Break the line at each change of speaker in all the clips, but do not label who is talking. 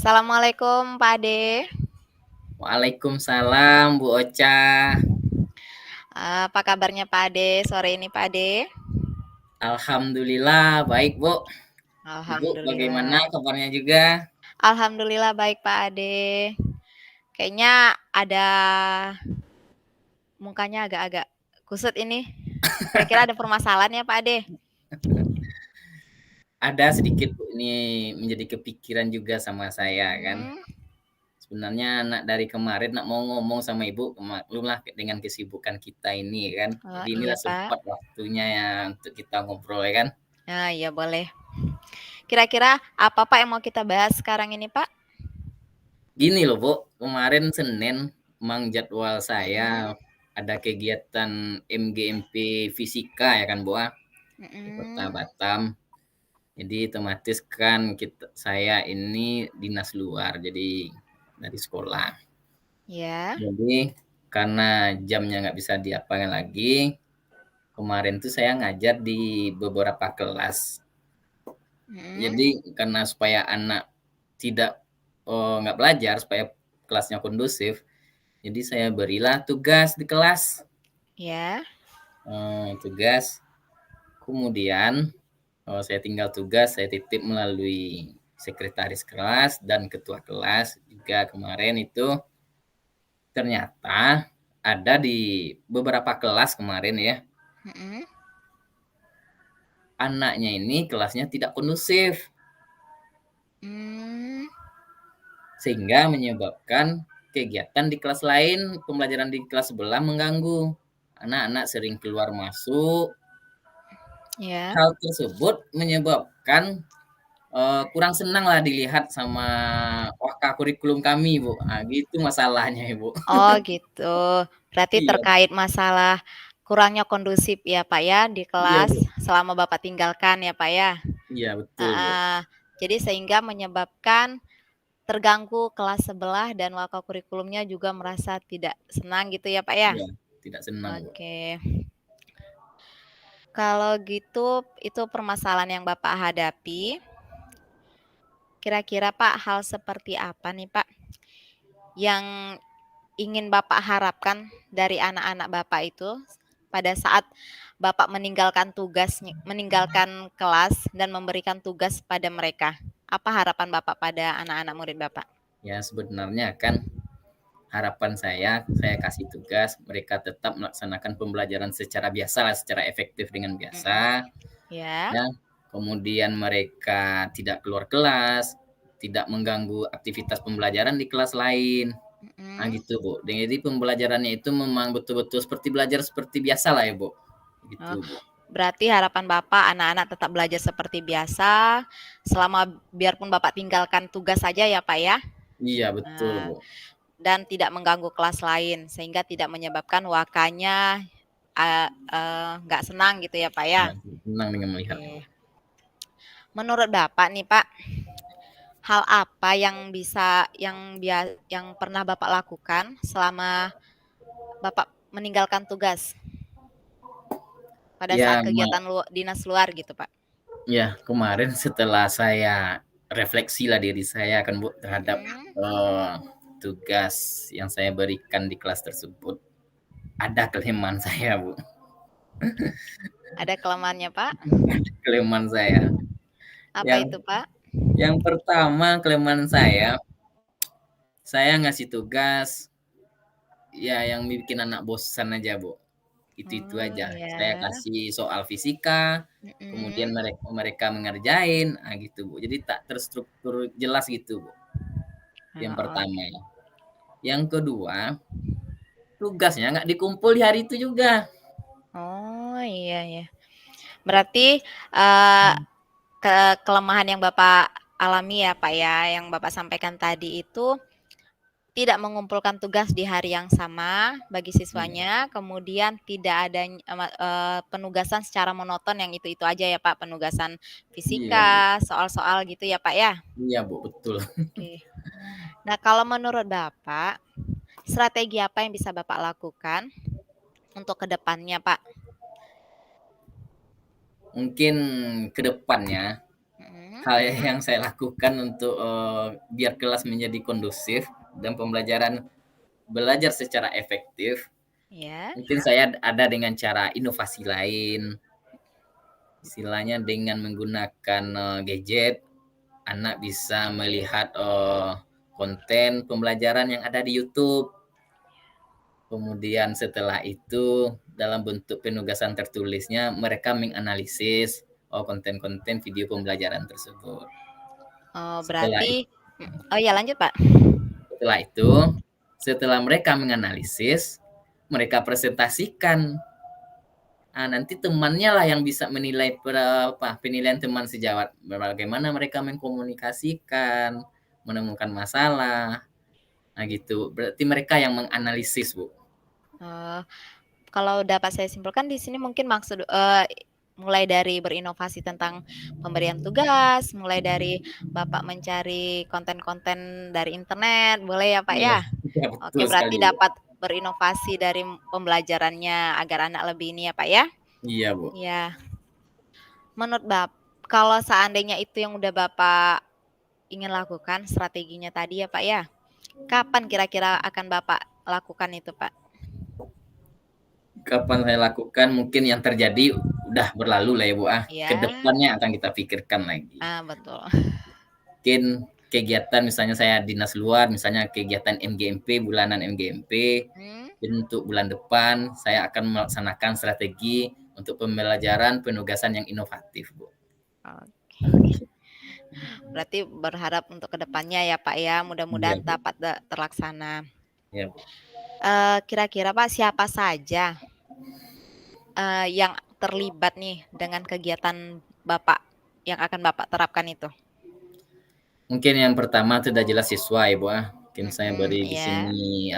Assalamualaikum Pak Ade.
Waalaikumsalam Bu Ocha.
Apa kabarnya Pak Ade sore ini Pak Ade?
Alhamdulillah baik Bu. Ibu bagaimana
Alhamdulillah.
kabarnya juga?
Alhamdulillah baik Pak Ade. Kayaknya ada mukanya agak-agak kusut ini. Kira-kira ada permasalahan ya Pak Ade?
Ada sedikit Bu, ini menjadi kepikiran juga sama saya kan.
Hmm,
Sebenarnya nak dari kemarin nak mau ngomong sama Ibu, maklumlah dengan kesibukan kita ini kan.
oh
Jadi
iya
inilah
Pak.
sempat waktunya ya untuk kita ngobrol ya kan.
Nah iya boleh. Kira-kira apa Pak yang mau kita bahas sekarang ini Pak?
Gini loh Bu, kemarin Senin memang jadwal saya
Hmm,
ada kegiatan MGMP Fisika ya kan Bu di Kota
hmm,
Batam. Jadi otomatis kan saya ini dinas luar, jadi dari sekolah.
ya.
Jadi karena jamnya nggak bisa diapain lagi, kemarin tuh saya ngajar di beberapa kelas.
Hmm,
Jadi karena supaya anak tidak nggak belajar, supaya kelasnya kondusif, jadi saya berilah tugas di kelas.
ya.
Tugas, kemudian saya tinggal tugas, saya titip melalui sekretaris kelas dan ketua kelas juga kemarin itu ternyata ada di beberapa kelas kemarin ya,
Hmm,
anaknya ini kelasnya tidak kondusif
hmm,
sehingga menyebabkan kegiatan di kelas lain, pembelajaran di kelas sebelah mengganggu. Anak-anak sering keluar masuk.
ya.
Hal tersebut menyebabkan kurang senang lah dilihat sama waka kurikulum kami, Bu. Gitu masalahnya, Ibu.
Oh gitu. Berarti
Iya,
terkait masalah kurangnya kondusif ya Pak ya di
iya,
kelas
Bu.
selama Bapak tinggalkan ya Pak ya?
Iya, betul, Bu.
Heeh. Jadi sehingga menyebabkan terganggu kelas sebelah dan waka kurikulumnya juga merasa tidak senang gitu ya Pak ya?
Iya, tidak senang, Bu.
Oke. Kalau gitu itu permasalahan yang Bapak hadapi. Kira-kira Pak hal seperti apa nih Pak yang ingin Bapak harapkan dari anak-anak Bapak itu pada saat Bapak meninggalkan kelas dan memberikan tugas pada mereka? Apa harapan Bapak pada anak-anak murid Bapak?
Ya, sebenarnya kan harapan saya kasih tugas, mereka tetap melaksanakan pembelajaran secara biasa lah, secara efektif dengan
Mhm.
biasa,
Ya,
ya. Kemudian mereka tidak keluar kelas, tidak mengganggu aktivitas pembelajaran di kelas lain. Nah
mhm.
gitu, Bu. Jadi pembelajarannya itu memang betul-betul seperti belajar seperti biasa lah ya, Bu.
Oh,
Gitu, Bu.
berarti harapan Bapak anak-anak tetap belajar seperti biasa selama biarpun Bapak tinggalkan tugas saja ya, Pak, ya?
Iya, betul,
Eee,
Bu.
dan tidak mengganggu kelas lain sehingga tidak menyebabkan wakanya, nggak senang gitu ya, Pak, ya?
Ya, senang dengan melihatnya, Bu.
Oke. Menurut Bapak nih, Pak, hal apa yang pernah Bapak lakukan selama Bapak meninggalkan tugas pada saat
Ya,
kegiatan dinas luar gitu, Pak?
ya, kemarin setelah saya refleksi lah diri saya kan, Bu, terhadap
Mhm.
eh, tugas yang saya berikan di kelas tersebut. Ada kelemahan saya, Bu.
Ada kelemahannya, Pak?
Ada kelemahan saya.
Apa
Yang
itu, Pak?
yang pertama kelemahan saya ngasih tugas ya yang bikin anak bosan aja, Bu. Itu
Oh,
aja. Saya
iya.
kasih soal fisika, kemudian
Mhm.
mereka mengerjain, gitu, Bu. Jadi tak terstruktur jelas gitu, Bu. Yang
Oh,
pertama.
oke.
Yang kedua, tugasnya nggak dikumpul di hari itu juga.
Oh, iya ya. Berarti, eee, kelemahan yang Bapak alami ya, Pak, ya, yang Bapak sampaikan tadi itu tidak mengumpulkan tugas di hari yang sama bagi
Iya,
siswanya, kemudian tidak ada penugasan secara monoton yang itu-itu aja ya, Pak, penugasan
iya, Bu.
fisika, soal-soal gitu ya, Pak, ya?
Iya, Bu, betul.
Oke. Nah, kalau menurut Bapak, strategi apa yang bisa Bapak lakukan untuk ke depannya, Pak?
Mungkin ke depannya
Mhm.
hal yang saya lakukan untuk, biar kelas menjadi kondusif dan pembelajaran belajar secara efektif,
Iya.
mungkin saya ada dengan cara inovasi lain, istilahnya dengan menggunakan, gadget, anak bisa melihat, konten pembelajaran yang ada di YouTube. Kemudian setelah itu dalam bentuk penugasan tertulisnya mereka menganalisis, konten-konten video pembelajaran tersebut.
Oh,
Setelah
berarti oh ya lanjut, Pak.
Setelah itu, setelah mereka menganalisis, mereka presentasikan. Ah, nanti temannya lah yang bisa menilai penilaian teman sejawat. Bagaimana mereka mengkomunikasikan, menemukan masalah. Nah gitu. Berarti mereka yang menganalisis, Bu.
Oh, kalau dapat saya simpulkan di sini mungkin maksud mulai dari berinovasi tentang pemberian tugas, mulai dari Bapak mencari konten-konten dari internet, boleh ya, Pak,
Iya,
ya?
iya
Oke,
betul sekali,
berarti
Bu.
dapat berinovasi dari pembelajarannya agar anak lebih ini ya, Pak, ya?
Iya, Bu.
Iya. Menurut kalau seandainya itu yang udah Bapak ingin lakukan strateginya tadi ya, Pak, ya, kapan kira-kira akan Bapak lakukan itu, Pak?
Kapan saya lakukan mungkin yang terjadi udah berlalu lah ya, Bu, ah. Ke
Iya.
depannya akan kita pikirkan lagi.
Ah, betul.
Mungkin kegiatan misalnya saya dinas luar, misalnya kegiatan MGMP, bulanan MGMP,
Hmm,
untuk bulan depan saya akan melaksanakan strategi untuk pembelajaran penugasan yang inovatif, Bu.
oke. Berarti berharap untuk kedepannya ya, Pak, ya,
Iya,
mudah-mudahan
Bu.
dapat terlaksana.
Iya, Bu.
Kira-kira, Pak, siapa saja, yang terlibat nih dengan kegiatan Bapak, yang akan Bapak terapkan itu?
Mungkin yang pertama itu sudah jelas siswa ya, Bu, ah. Mungkin saya
Mhm,
beri di
iya,
sini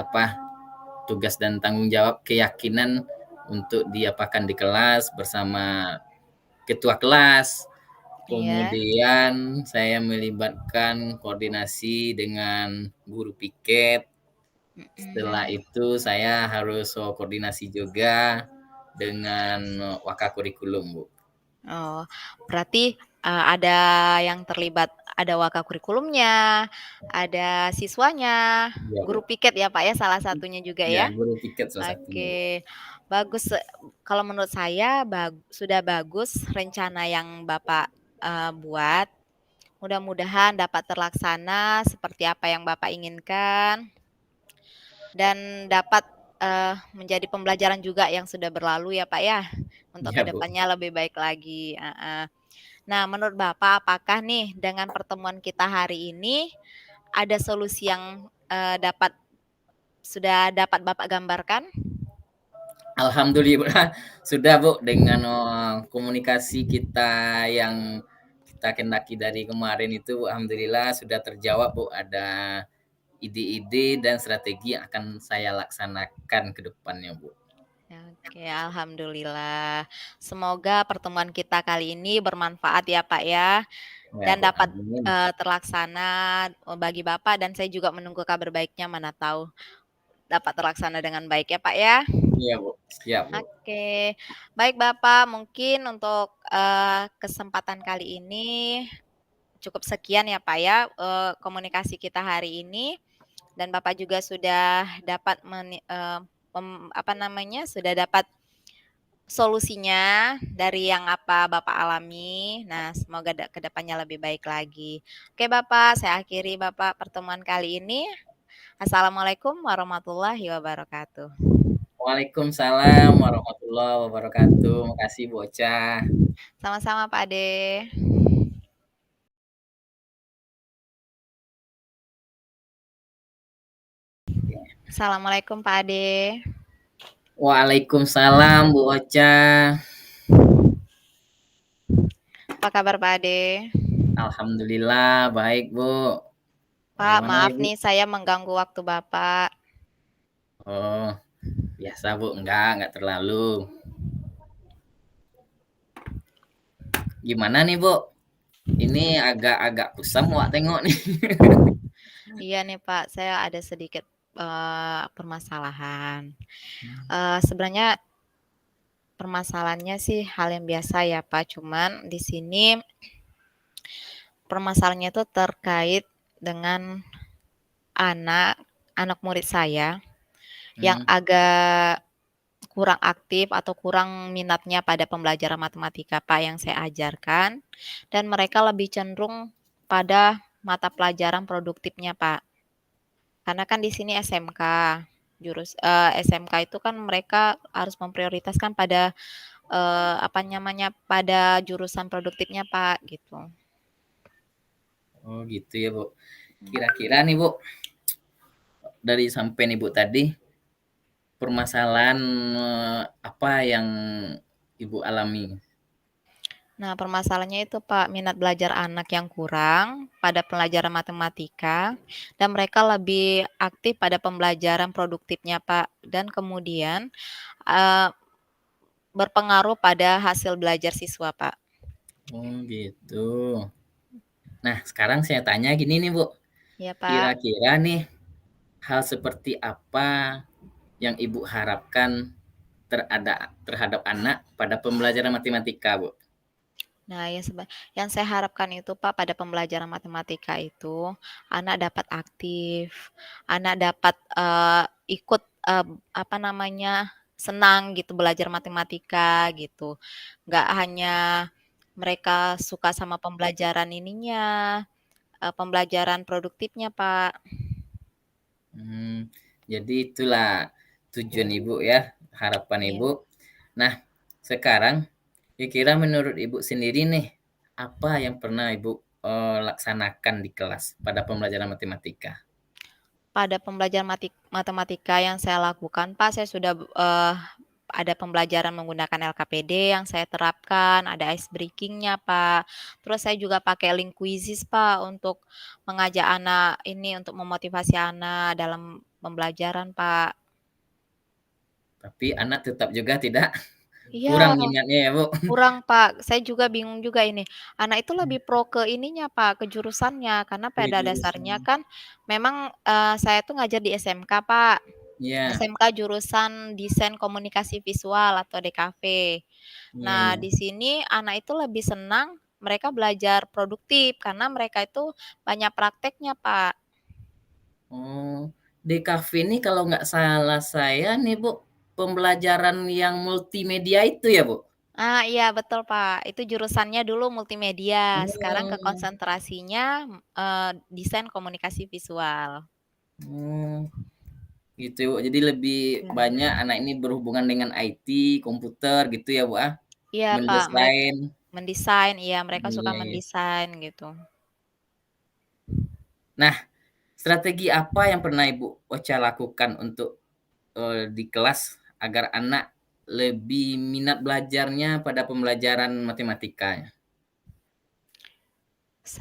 tugas dan tanggung jawab keyakinan untuk diapakan di kelas bersama ketua kelas.
iya,
Kemudian saya melibatkan koordinasi dengan guru piket. Setelah
mhm.
itu saya harus koordinasi juga dengan wakakurikulum, Bu.
Oh, berarti, ada yang terlibat, ada wakakurikulumnya, ada siswanya,
Iya, Bu.
guru piket ya, Pak, ya, salah satunya juga
Iya,
ya?
guru piket salah satunya, Bu.
Oke, bagus kalau menurut saya sudah bagus rencana yang Bapak, buat, mudah-mudahan dapat terlaksana seperti apa yang Bapak inginkan dan dapat, menjadi pembelajaran juga yang sudah berlalu ya, Pak, ya, untuk
Iya, Bu.
kedepannya lebih baik lagi, heeh. Nah, menurut Bapak, apakah nih dengan pertemuan kita hari ini ada solusi yang, sudah dapat Bapak gambarkan?
Alhamdulillah sudah, Bu, dengan, komunikasi kita yang kita kendaki dari kemarin itu alhamdulillah sudah terjawab, Bu. Ada ide-ide dan strategi yang akan saya laksanakan ke depannya, Bu.
Oke, alhamdulillah. Semoga pertemuan kita kali ini bermanfaat ya, Pak, ya,
Ya,
dan
Bu,
dapat,
amin.
terlaksana, bagi Bapak dan saya juga menunggu kabar baiknya, mana tahu dapat terlaksana dengan baik ya, Pak, ya.
Iya, Bu, siap, Bu.
Oke, baik Bapak, mungkin untuk, kesempatan kali ini cukup sekian ya, Pak, ya, komunikasi kita hari ini dan Bapak juga sudah dapat apa namanya, sudah dapat solusinya dari yang apa Bapak alami. Nah, semoga ke depannya lebih baik lagi. Oke Bapak, saya akhiri Bapak pertemuan kali ini. Assalamualaikum warahmatullahi wabarakatuh.
Waalaikumsalam warahmatullahi wabarakatuh. Makasih, bocah.
Sama-sama Pak Ade. Assalamualaikum Pak Ade.
Waalaikumsalam, Bu Ocha.
Apa kabar Pak Ade?
Alhamdulillah baik, Bu.
Pak,
Bagaimana,
maaf
Ibu?
nih saya mengganggu waktu Bapak.
Oh, biasa, Bu. Enggak terlalu. Gimana nih, Bu? Ini agak-agak kusam Wak tengok nih.
Iya nih Pak, saya ada sedikit, permasalahan. Sebenarnya permasalahannya sih hal yang biasa ya Pak, cuman di sini permasalahannya itu terkait dengan anak anak murid saya yang
Mmm,
agak kurang aktif atau kurang minatnya pada pembelajaran matematika, Pak, yang saya ajarkan, dan mereka lebih cenderung pada mata pelajaran produktifnya, Pak. Karena kan di sini SMK, SMK itu kan mereka harus memprioritaskan pada, apa namanya, pada jurusan produktifnya, Pak, gitu.
oh gitu ya, Bu. Kira-kira nih, Bu, dari sampean Ibu tadi, permasalahan, apa yang Ibu alami?
Nah, permasalahannya itu, Pak, minat belajar anak yang kurang pada pelajaran matematika dan mereka lebih aktif pada pembelajaran produktifnya, Pak, dan kemudian, eee, berpengaruh pada hasil belajar siswa, Pak.
Oh gitu. Nah, sekarang saya tanya gini nih, Bu,
Iya, Pak.
kira-kira nih hal seperti apa yang Ibu harapkan terhadap anak pada pembelajaran matematika, Bu?
Nah, yang saya harapkan itu, Pak, pada pembelajaran matematika itu, anak dapat aktif, anak dapat, ikut, apa namanya, senang gitu belajar matematika gitu. Nggak hanya mereka suka sama pembelajaran ininya, pembelajaran produktifnya, Pak.
Jadi itulah tujuan Ibu ya, harapan
Iya.
Ibu. Nah, sekarang kira-kira menurut Ibu sendiri nih, apa yang pernah Ibu, laksanakan di kelas pada pembelajaran matematika?
Pada pembelajaran matematika yang saya lakukan, Pak, saya sudah, ada pembelajaran menggunakan LKPD yang saya terapkan, ada ice breaking-nya, Pak. Terus saya juga pakai link quizzes, Pak, untuk mengajak anak ini, untuk memotivasi anak dalam pembelajaran, Pak.
Tapi anak tetap juga tidak kurang
Iya,
minatnya ya, Bu?
kurang, Pak. Saya juga bingung juga ini. Anak itu lebih pro ke ininya, Pak, ke jurusannya, karena
Ke
pada dasarnya
jurusan.
kan memang, saya tuh ngajar di SMK, Pak.
Iya,
SMK jurusan Desain Komunikasi Visual atau DKV.
iya,
Nah,
iya.
di sini anak itu lebih senang mereka belajar produktif karena mereka itu banyak prakteknya, Pak.
Oh, DKV ini kalau nggak salah saya nih, Bu, pembelajaran yang multimedia itu ya, Bu?
Ah, iya betul, Pak. Itu jurusannya dulu multimedia, sekarang ke
Oh,
konsentrasinya, desain komunikasi visual.
oh. Gitu, jadi lebih
Iya.
banyak anak ini berhubungan dengan IT, komputer gitu ya, Bu, ah?
Iya, Pak,
Mendesain.
mendesain, iya mereka suka
Iya, iya.
mendesain gitu.
Nah, strategi apa yang pernah Ibu Ocha lakukan untuk, di kelas agar anak lebih minat belajarnya pada pembelajaran matematikanya?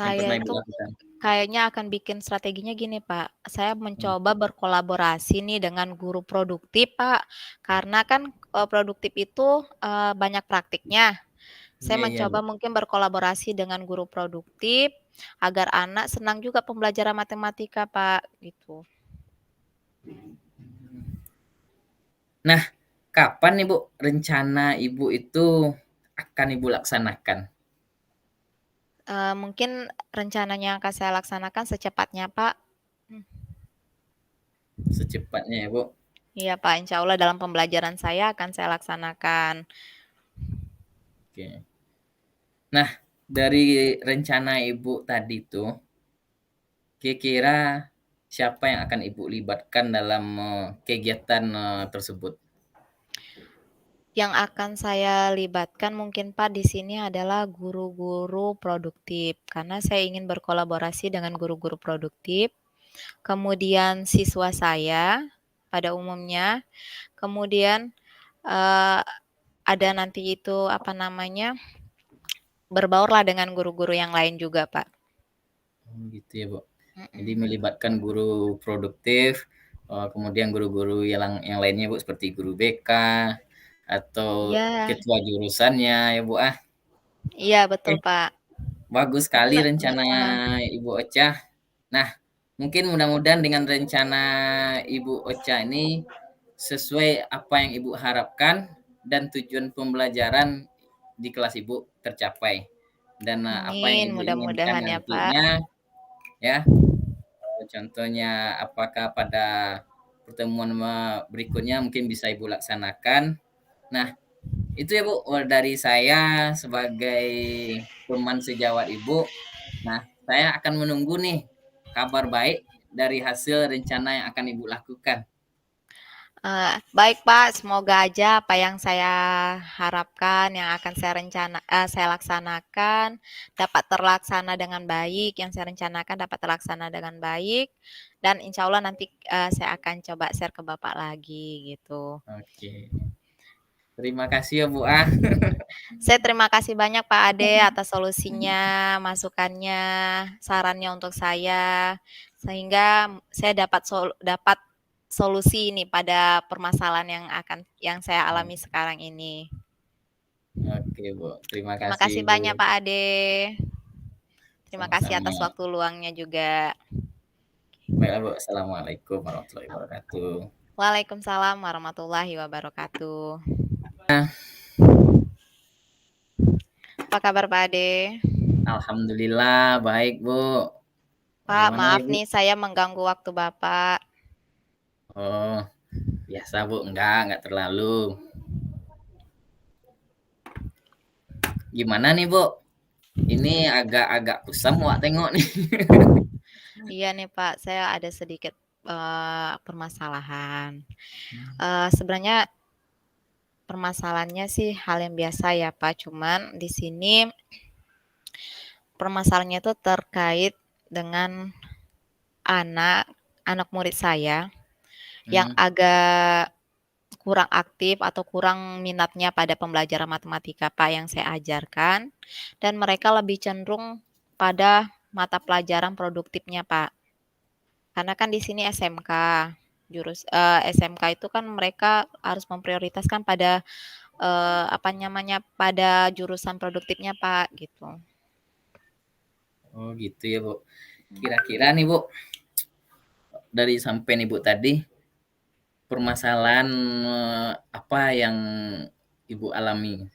Yang
Saya
pernah Ibu
itu
lakukan?
kayaknya akan bikin strateginya gini, Pak. Saya
Mmm,
mencoba berkolaborasi nih dengan guru produktif, Pak. Karena kan, produktif itu, banyak praktiknya. Saya
iya, iya, Bu.
mencoba mungkin berkolaborasi dengan guru produktif, agar anak senang juga pembelajaran matematika, Pak, gitu.
Nah, kapan nih, Bu, rencana Ibu itu akan Ibu laksanakan?
Mungkin rencananya yang akan saya laksanakan secepatnya, Pak. Mmm,
Secepatnya ya, Bu?
iya, Pak, insya Allah dalam pembelajaran saya akan saya laksanakan.
Oke. Nah, dari rencana Ibu tadi tuh, kira-kira siapa yang akan Ibu libatkan dalam, kegiatan, tersebut?
Yang akan saya libatkan mungkin, Pak, di sini adalah guru-guru produktif, karena saya ingin berkolaborasi dengan guru-guru produktif, kemudian siswa saya pada umumnya, kemudian, eee, ada nanti itu, apa namanya, berbaurlah dengan guru-guru yang lain juga, Pak.
Oh gitu ya, Bu. Jadi
Mhm.
melibatkan guru produktif, kemudian guru-guru yang lainnya, Bu, seperti guru BK atau
Iya
ketua jurusannya ya, Bu, ah.
iya betul,
Oke,
Pak.
bagus
Mungkin
sekali rencana Ibu Ocha. Nah, mungkin mudah-mudahan dengan rencana Ibu Ocha ini sesuai apa yang Ibu harapkan dan tujuan pembelajaran di kelas Ibu tercapai. dan, apa yang
Amin,
Ibu inginkan
mudah-mudahan ya, Pak.
nantinya ya, contohnya apakah pada pertemuan berikutnya mungkin bisa Ibu laksanakan. Nah, itu ya Bu, dari saya sebagai teman sejawat Ibu. Nah, saya akan menunggu nih kabar baik dari hasil rencana yang akan Ibu lakukan.
Baik Pak, semoga aja apa yang saya harapkan, yang akan saya laksanakan dapat terlaksana dengan baik, yang saya rencanakan dapat terlaksana dengan baik, dan insya Allah nanti saya akan coba share ke Bapak lagi gitu.
Oke. Terima kasih ya Bu ah.
Saya terima kasih banyak Pak Ade atas solusinya, masukannya, sarannya untuk saya, sehingga saya dapat solusi ini pada permasalahan yang saya alami sekarang ini.
Oke Bu, terima
Terima
kasih
kasih
Bu.
banyak Pak Ade. Terima kasih
Sama-sama.
atas waktu luangnya juga.
Baiklah Bu, assalamualaikum warahmatullahi wabarakatuh.
Waalaikumsalam warahmatullahi wabarakatuh. Apa kabar Pak Ade?
Alhamdulillah baik Bu.
Pak,
Bagaimana
maaf
Ibu?
nih saya mengganggu waktu Bapak.
Oh, biasa Bu, enggak terlalu. Gimana nih Bu? Ini agak-agak kusam Wak tengok nih.
Iya nih Pak, saya ada sedikit permasalahan. Sebenarnya permasalahannya sih hal yang biasa ya Pak, cuman di sini permasalahannya itu terkait dengan anak anak murid saya yang
Hmm,
agak kurang aktif atau kurang minatnya pada pembelajaran matematika Pak yang saya ajarkan, dan mereka lebih cenderung pada mata pelajaran produktifnya Pak. Karena kan di sini SMK, SMK itu kan mereka harus memprioritaskan pada, apa namanya, pada jurusan produktifnya Pak, gitu.
oh gitu ya Bu. Kira-kira nih Bu, dari sampean Ibu tadi, permasalahan apa yang Ibu alami?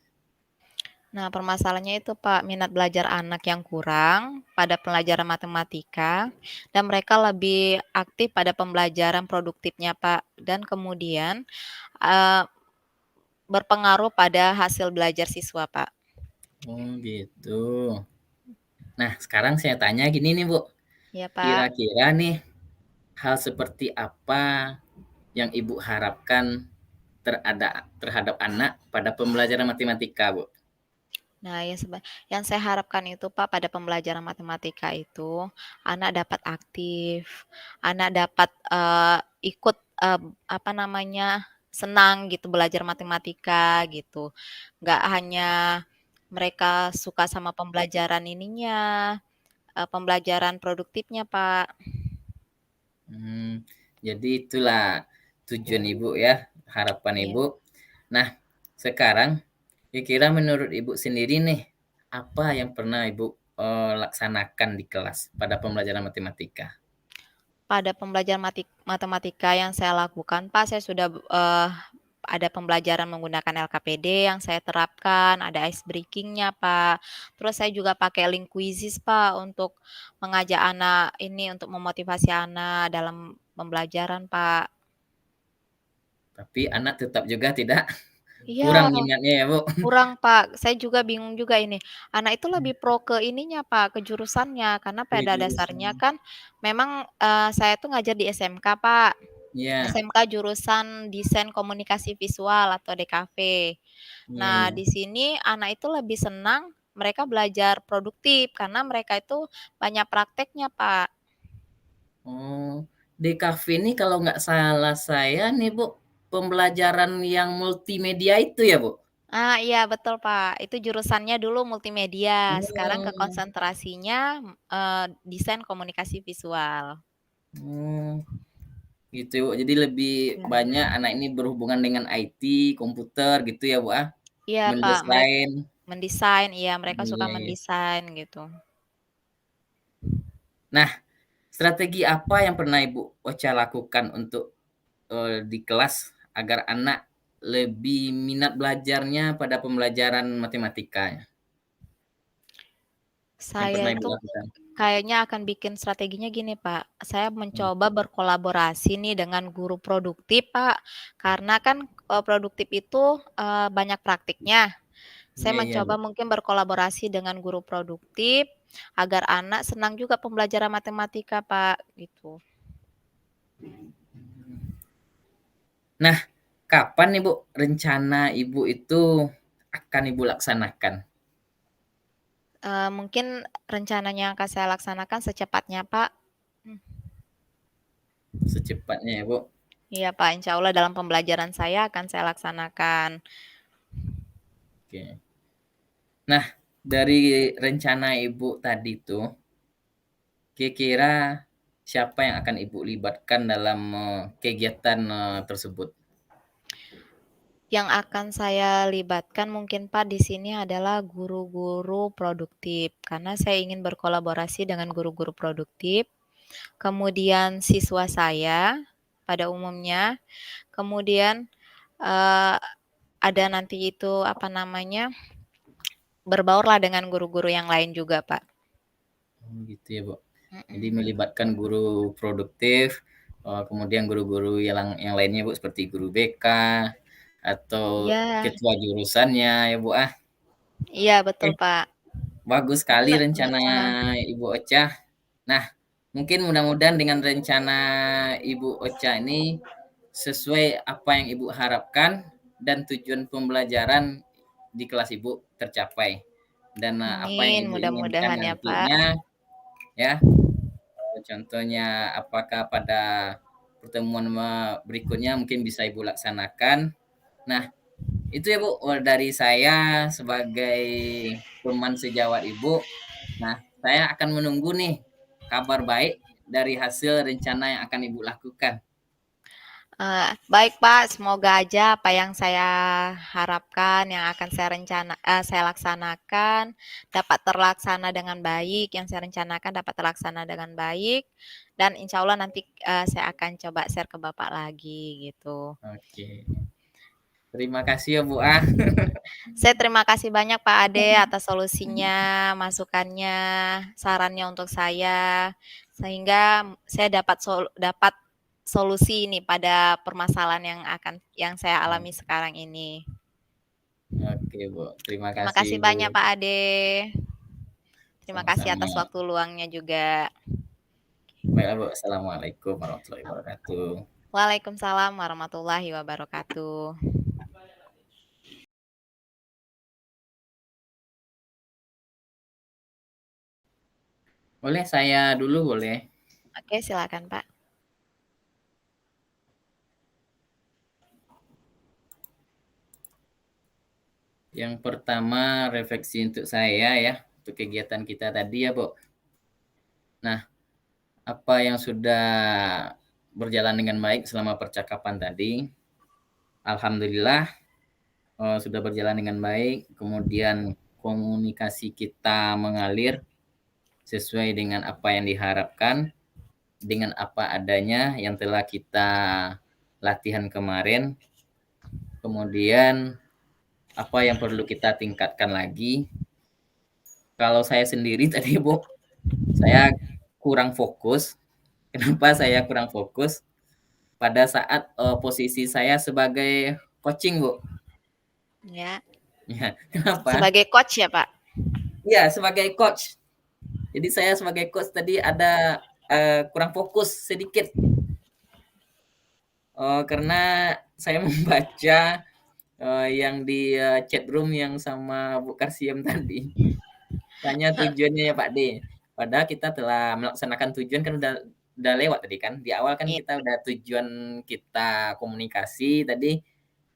Nah, permasalahannya itu Pak, minat belajar anak yang kurang pada pelajaran matematika, dan mereka lebih aktif pada pembelajaran produktifnya Pak, dan kemudian, eee, berpengaruh pada hasil belajar siswa Pak.
Oh gitu. Nah, sekarang saya tanya gini nih Bu,
Ya Pak.
kira-kira nih hal seperti apa yang Ibu harapkan terhadap anak pada pembelajaran matematika, Bu?
Nah, yang saya harapkan itu Pak pada pembelajaran matematika itu, anak dapat aktif, anak dapat, ikut, apa namanya, senang gitu belajar matematika gitu. Nggak hanya mereka suka sama pembelajaran ininya, pembelajaran produktifnya, Pak.
Jadi itulah tujuan Ibu ya, harapan
Iya.
Ibu. Nah, sekarang kira-kira menurut Ibu sendiri nih, apa yang pernah Ibu, laksanakan di kelas pada pembelajaran matematika?
Pada pembelajaran matematika yang saya lakukan, Pak, saya sudah, ada pembelajaran menggunakan LKPD yang saya terapkan, ada ice breaking-nya, Pak. Terus saya juga pakai link quizzes, Pak, untuk mengajak anak ini, untuk memotivasi anak dalam pembelajaran, Pak.
Tapi anak tetap juga tidak kurang
Iya,
minatnya ya, Bu?
kurang, Pak. Saya juga bingung juga ini. Anak itu lebih pro ke ininya, Pak, ke jurusannya, karena
Ke
pada dasarnya
jurusan.
kan memang, saya tuh ngajar di SMK, Pak.
Iya,
SMK jurusan Desain Komunikasi Visual atau DKV.
iya
Nah,
iya.
di sini anak itu lebih senang mereka belajar produktif karena mereka itu banyak prakteknya, Pak.
Oh, DKV ini kalau nggak salah saya nih, Bu, pembelajaran yang multimedia itu ya, Bu?
Iya betul, Pak. Itu jurusannya dulu multimedia, sekarang ke
Oh,
konsentrasinya, desain komunikasi visual.
oh, gitu, Bu. Jadi lebih
Iya.
banyak anak ini berhubungan dengan IT, komputer gitu ya, Bu, ah?
Iya, Pak,
Mendesain.
mendesain, iya mereka suka
Iya iya.
mendesain gitu.
Nah, strategi apa yang pernah Ibu Ocha lakukan untuk, di kelas agar anak lebih minat belajarnya pada pembelajaran matematikanya? yang
Saya
pernah Ibu
itu
lakukan?
kayaknya akan bikin strateginya gini, Pak. Saya
Mmm,
mencoba berkolaborasi nih dengan guru produktif, Pak. Karena kan, produktif itu, banyak praktiknya. Saya
iya iya, Bu.
mencoba mungkin berkolaborasi dengan guru produktif, agar anak senang juga pembelajaran matematika, Pak, gitu.
Nah, kapan nih, Bu, rencana Ibu itu akan Ibu laksanakan?
Mungkin rencananya yang akan saya laksanakan secepatnya, Pak. Mmm,
Secepatnya ya, Bu?
iya, Pak, insya Allah dalam pembelajaran saya akan saya laksanakan.
Oke. Nah, dari rencana Ibu tadi tuh, kira-kira siapa yang akan Ibu libatkan dalam, kegiatan, tersebut?
Yang akan saya libatkan mungkin, Pak, di sini adalah guru-guru produktif, karena saya ingin berkolaborasi dengan guru-guru produktif, kemudian siswa saya pada umumnya, kemudian, eee, ada nanti itu, apa namanya, berbaurlah dengan guru-guru yang lain juga, Pak.
Oh gitu ya, Bu. Jadi
Mhm.
melibatkan guru produktif, kemudian guru-guru yang lainnya, Bu, seperti guru BK atau
Iya
ketua jurusannya ya, Bu, ah.
iya betul,
Oke,
Pak.
bagus
Mungkin
sekali rencana
heeh,
Ibu Ocha. Nah, mungkin mudah-mudahan dengan rencana Ibu Ocha ini sesuai apa yang Ibu harapkan dan tujuan pembelajaran di kelas Ibu tercapai. Dan, apa yang
amin,
Ibu inginkan
mudah-mudahan ya, Pak.
nantinya ya, contohnya apakah pada pertemuan berikutnya mungkin bisa Ibu laksanakan. Nah, itu ya Bu, dari saya sebagai teman sejawat Ibu. Nah, saya akan menunggu nih kabar baik dari hasil rencana yang akan Ibu lakukan.
Baik Pak, semoga aja apa yang saya harapkan, yang akan saya laksanakan dapat terlaksana dengan baik, yang saya rencanakan dapat terlaksana dengan baik, dan insya Allah nanti, saya akan coba share ke Bapak lagi, gitu.
Oke. Terima kasih ya Bu ah.
Saya terima kasih banyak Pak Ade atas solusinya, masukannya, sarannya untuk saya, sehingga saya dapat solusi ini pada permasalahan yang saya alami sekarang ini.
Oke Bu, terima
Terima
kasih
kasih
Bu.
banyak Pak Ade. Terima kasih
Sama-sama.
atas waktu luangnya juga.
Baiklah Bu, assalamualaikum warahmatullahi wabarakatuh.
Waalaikumsalam warahmatullahi wabarakatuh.
Boleh saya dulu boleh?
Oke, silakan Pak.
Yang pertama refleksi untuk saya ya, untuk kegiatan kita tadi ya, Bu. Nah, apa yang sudah berjalan dengan baik selama percakapan tadi, alhamdulillah, sudah berjalan dengan baik, kemudian komunikasi kita mengalir sesuai dengan apa yang diharapkan, dengan apa adanya yang telah kita latihan kemarin, kemudian apa yang perlu kita tingkatkan lagi. Kalau saya sendiri tadi, Bu, saya kurang fokus. Kenapa saya kurang fokus? Pada saat, posisi saya sebagai coaching, Bu.
Ya,
Ya, kenapa?
sebagai coach ya Pak?
Iya, sebagai coach. Jadi saya sebagai coach tadi ada, kurang fokus sedikit, karena saya membaca, yang di, chat room yang sama Bu Karsiem tadi. Tanya tujuannya ya Pak D. Padahal kita telah melaksanakan tujuan kan udah lewat tadi kan. Di awal kan
Iya,
kita udah tujuan kita komunikasi tadi,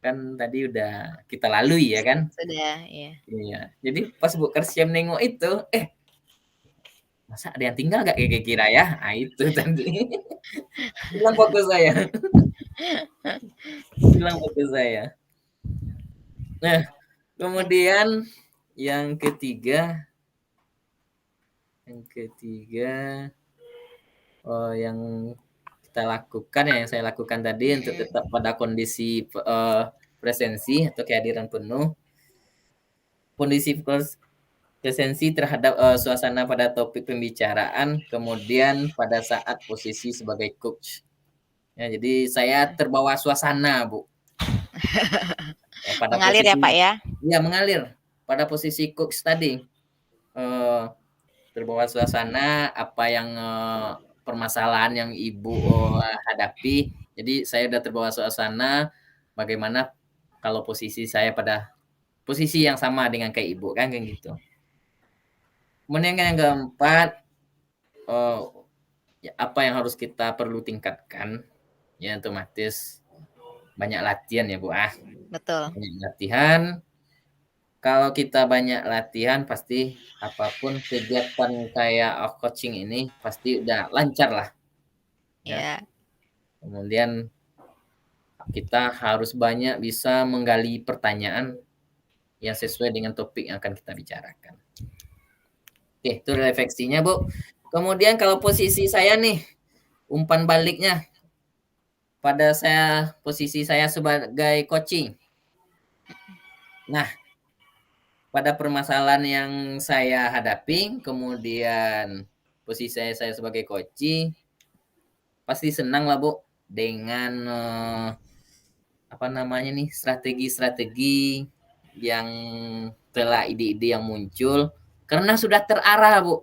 kan tadi udah kita lalui ya kan.
sudah, ya.
Iya. Jadi pas Bu Karsiem nengok itu, "Eh, masa ada yang tinggal nggak kira-kira ya?" Ah, itu tadi. Hilang fokus saya, hilang fokus saya. Nah, kemudian yang ketiga yang ketiga, yang kita lakukan ya, yang saya lakukan tadi untuk
Mhm.
tetap pada kondisi, presensi atau kehadiran penuh, kondisi Esensi terhadap, suasana pada topik pembicaraan, kemudian pada saat posisi sebagai coach. Ya, jadi saya terbawa suasana, Bu. Ya, pada
Mengalir ya,
posisi
Pak, ya?
iya mengalir, pada posisi coach tadi, eee, terbawa suasana apa yang, permasalahan yang Ibu, hadapi, jadi saya udah terbawa suasana bagaimana kalau posisi saya pada posisi yang sama dengan kayak Ibu, kan kayak gitu. Kemudian yang keempat, eee, ya apa yang harus kita perlu tingkatkan, ya otomatis banyak latihan ya, Bu,
Betul.
banyak latihan. Kalau kita banyak latihan pasti apapun kegiatan kayak, coaching ini pasti udah lancar lah, ya.
Ya.
Kemudian kita harus banyak bisa menggali pertanyaan yang sesuai dengan topik yang akan kita bicarakan. Oke, itu refleksinya, Bu. Kemudian kalau posisi saya nih, umpan baliknya pada posisi saya sebagai coaching. Nah, pada permasalahan yang saya hadapi, kemudian posisi saya sebagai coaching, pasti senang lah Bu dengan apa namanya nih strategi-strategi yang telah ide-ide yang muncul karena sudah terarah Bu.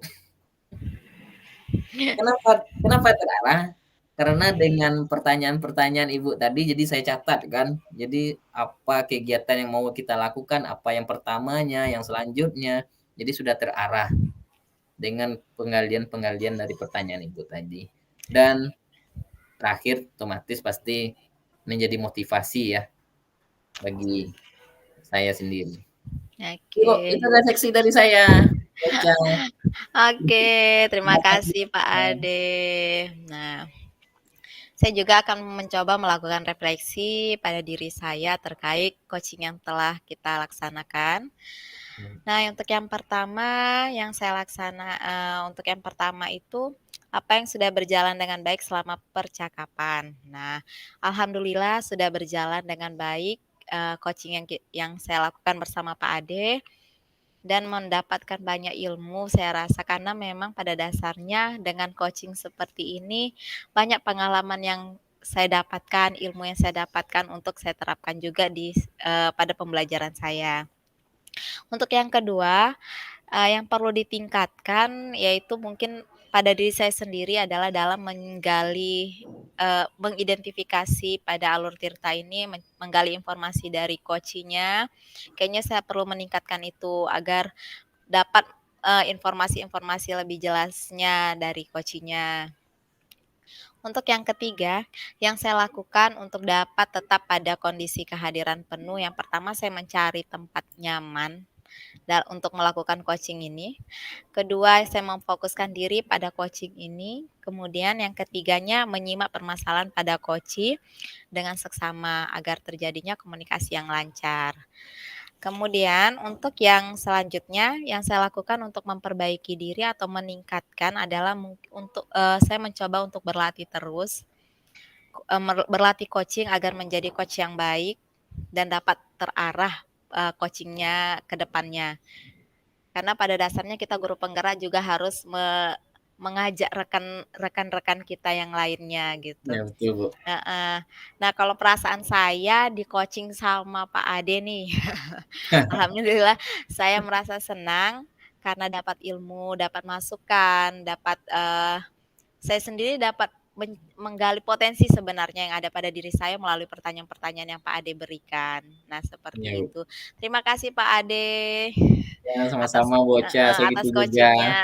Kenapa terarah? Karena dengan pertanyaan-pertanyaan Ibu tadi jadi saya catat kan. Jadi apa kegiatan yang mau kita lakukan, apa yang pertamanya, yang selanjutnya, jadi sudah terarah dengan penggalian-penggalian dari pertanyaan Ibu tadi. Dan terakhir otomatis pasti menjadi motivasi ya bagi saya sendiri. Itu
Oke.
itu refleksi dari saya. Baca.
Oke, terima
Terima kasih.
kasih Pak Ade. Nah, saya juga akan mencoba melakukan refleksi pada diri saya terkait coaching yang telah kita laksanakan. Nah, untuk yang pertama itu, apa yang sudah berjalan dengan baik selama percakapan. Nah, alhamdulillah sudah berjalan dengan baik, coaching yang saya lakukan bersama Pak Ade. Dan mendapatkan banyak ilmu saya rasa karena memang pada dasarnya dengan coaching seperti ini banyak pengalaman yang saya dapatkan, ilmu yang saya dapatkan untuk saya terapkan juga pada pembelajaran saya. Untuk yang kedua, yang perlu ditingkatkan yaitu mungkin pada diri saya sendiri adalah dalam mengidentifikasi pada alur tirta ini, menggali informasi dari coaching-nya. Kayaknya saya perlu meningkatkan itu agar dapat, informasi-informasi lebih jelasnya dari coaching-nya. Untuk yang ketiga, yang saya lakukan untuk dapat tetap pada kondisi kehadiran penuh, yang pertama saya mencari tempat nyaman untuk melakukan coaching ini. Kedua, saya memfokuskan diri pada coaching ini. Kemudian yang ketiganya, menyimak permasalahan pada coaching dengan seksama agar terjadinya komunikasi yang lancar. Kemudian untuk yang selanjutnya yang saya lakukan untuk memperbaiki diri atau meningkatkan adalah saya mencoba untuk berlatih terus, berlatih coaching agar menjadi coach yang baik dan dapat terarah, coaching-nya ke depannya. Karena pada dasarnya kita guru penggerak juga harus mengajak rekan-rekan kita yang lainnya gitu.
Ya betul, Bu.
Heeh. Nah, kalau perasaan saya di-coaching sama Pak Ade nih, alhamdulillah saya merasa senang karena dapat ilmu, dapat masukan, saya sendiri dapat menggali potensi sebenarnya yang ada pada diri saya melalui pertanyaan-pertanyaan yang Pak Ade berikan. Nah,
Ya,
seperti
Bu.
itu. Terima kasih Pak Ade
Ya,
atas
sama-sama, Bu Ocha, saya
atas
gitu juga.
coaching-nya.